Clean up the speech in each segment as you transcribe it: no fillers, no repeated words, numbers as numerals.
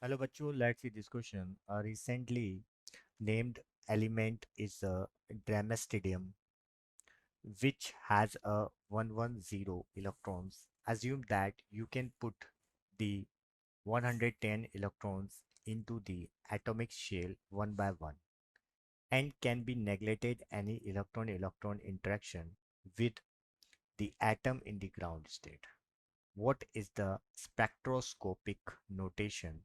Hello, Bachu. Let's see this question. A recently named element is a Dramatidium, which has a 110 electrons. Assume that you can put the 110 electrons into the atomic shell one by one and can be neglected any electron-electron interaction with the atom in the ground state. What is the spectroscopic notation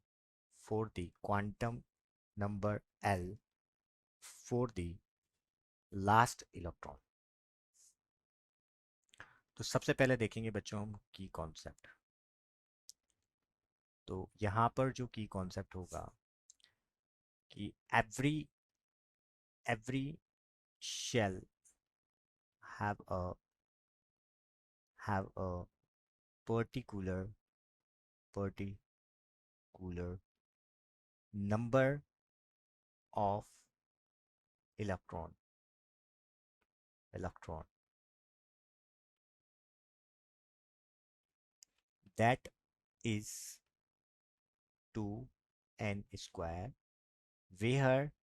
for the quantum number L for the last electron? तो सबसे पहले देखेंगे बच्चों हम की concept. तो यहाँ पर जो की कॉन्सेप्ट होगा कि every every shall have a have a particular particular number of electron that is 2n square, where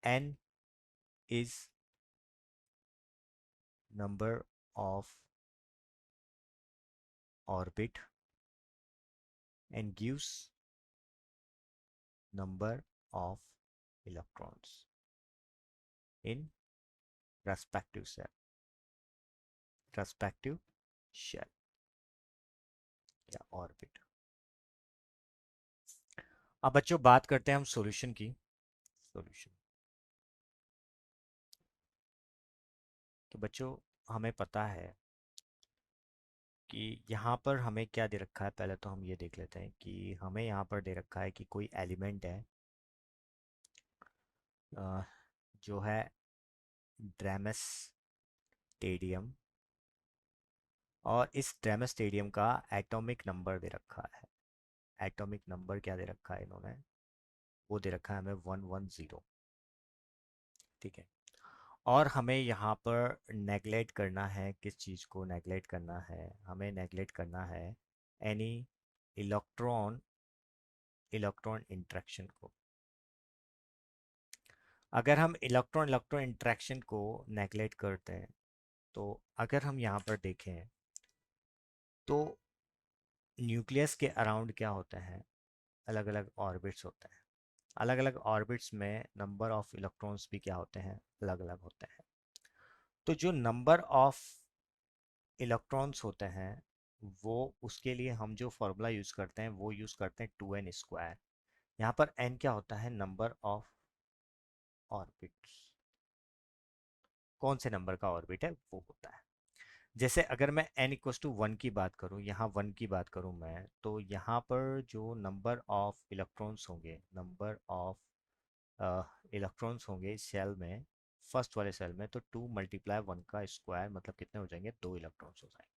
n is number of orbit and gives number of electrons in respective respective shell या orbit. अब बच्चों बात करते हैं हम solution की। Solution तो बच्चों हमें पता है कि यहाँ पर हमें क्या दे रखा है। पहले तो हम ये देख लेते हैं कि हमें यहाँ पर दे रखा है कि कोई एलिमेंट है अ, जो है ड्रेमेस्टेडियम, और इस ड्रेमेस्टेडियम का एटॉमिक नंबर दे रखा है। एटॉमिक नंबर क्या दे रखा है इन्होंने? वो दे रखा है हमें 110। ठीक है। और हमें यहाँ पर नेगलेक्ट करना है, किस चीज़ को नेगलेक्ट करना है? हमें नेगलेक्ट करना है एनी इलेक्ट्रॉन इलेक्ट्रॉन इंटरेक्शन को। अगर हम इलेक्ट्रॉन इलेक्ट्रॉन इंटरेक्शन को नेगलेक्ट करते हैं तो अगर हम यहाँ पर देखें तो न्यूक्लियस के अराउंड क्या होते हैं? अलग अलग ऑर्बिट्स होते हैं। अलग अलग ऑर्बिट्स में नंबर ऑफ इलेक्ट्रॉन्स भी क्या होते हैं? अलग अलग होते हैं। तो जो नंबर ऑफ इलेक्ट्रॉन्स होते हैं वो, उसके लिए हम जो फॉर्मूला यूज़ करते हैं वो यूज़ करते हैं 2n स्क्वायर। यहाँ पर n क्या होता है? Number of orbits. कौन से नंबर का ऑर्बिट है वो होता है। जैसे अगर मैं n इक्वस टू वन की बात करूँ, यहाँ वन की बात करूँ मैं, तो यहाँ पर जो नंबर ऑफ इलेक्ट्रॉन्स होंगे, नंबर ऑफ इलेक्ट्रॉन्स होंगे इस सेल में, फर्स्ट वाले सेल में, तो 2 × 1 का स्क्वायर मतलब कितने हो जाएंगे? 2 इलेक्ट्रॉन्स हो जाएंगे।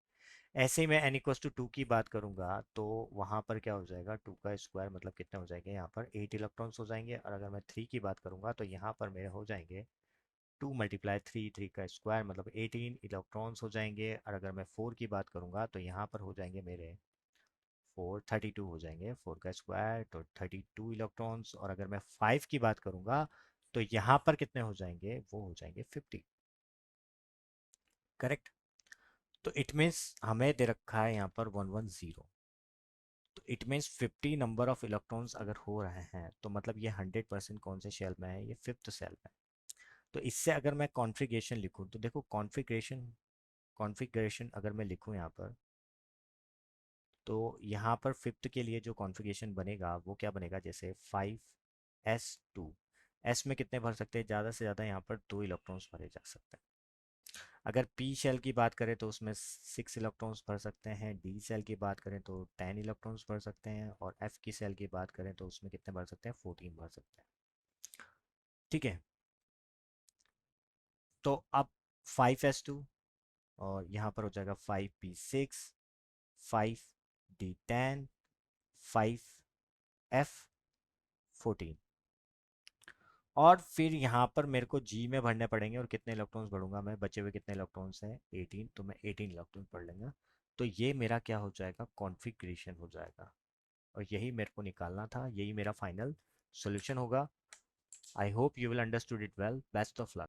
ऐसे ही मैं n इक्वस टू 2 की बात करूंगा तो वहां पर क्या हो जाएगा? 2 का स्क्वायर मतलब कितने हो जाएंगे? यहाँ पर 8 इलेक्ट्रॉन्स हो जाएंगे। और अगर मैं 3 की बात करूंगा तो यहाँ पर मेरे हो जाएंगे 2 × 3, 3 का स्क्वायर मतलब 18 इलेक्ट्रॉन्स हो जाएंगे। और अगर मैं 4 की बात करूंगा तो यहाँ पर हो जाएंगे मेरे 32 हो जाएंगे। 4 का स्क्वायर तो 32 इलेक्ट्रॉन्स। और अगर मैं 5 की बात करूंगा तो यहाँ पर कितने हो जाएंगे? वो हो जाएंगे 50। करेक्ट। तो इट मीन्स हमें दे रखा है यहाँ पर 110। तो it means 50 number of electrons अगर हो रहे हैं तो मतलब ये 100% कौन से शेल में है? ये फिफ्थ सेल में। तो इससे अगर मैं कॉन्फ़िगरेशन लिखूं तो देखो, कॉन्फ़िगरेशन कॉन्फ़िगरेशन अगर मैं लिखूं यहाँ पर, तो यहाँ पर फिफ्थ के लिए जो कॉन्फ़िगरेशन बनेगा वो क्या बनेगा? जैसे 5s2। एस में कितने भर सकते हैं? ज़्यादा से ज़्यादा यहाँ पर 2 इलेक्ट्रॉन्स भरे जा सकते हैं। अगर पी सेल की बात करें तो उसमें 6 इलेक्ट्रॉन्स भर सकते हैं। डी सेल की बात करें तो 10 इलेक्ट्रॉन्स भर सकते हैं। और एफ की सेल की बात करें तो उसमें कितने भर सकते हैं? 14 भर सकते हैं। ठीक है। तो अब 5s2 और यहाँ पर हो जाएगा 5p6, 5d10, 5f14। और फिर यहाँ पर मेरे को जी में भरने पड़ेंगे। और कितने इलेक्ट्रॉन्स भरूंगा मैं? बचे हुए कितने इलेक्ट्रॉन्स हैं? 18। तो मैं 18 इलेक्ट्रॉन पढ़ लेंगे। तो ये मेरा क्या हो जाएगा? कॉन्फ़िगरेशन हो जाएगा। और यही मेरे को निकालना था, यही मेरा फाइनल सॉल्यूशन होगा। I hope you will understood it well. Best of luck.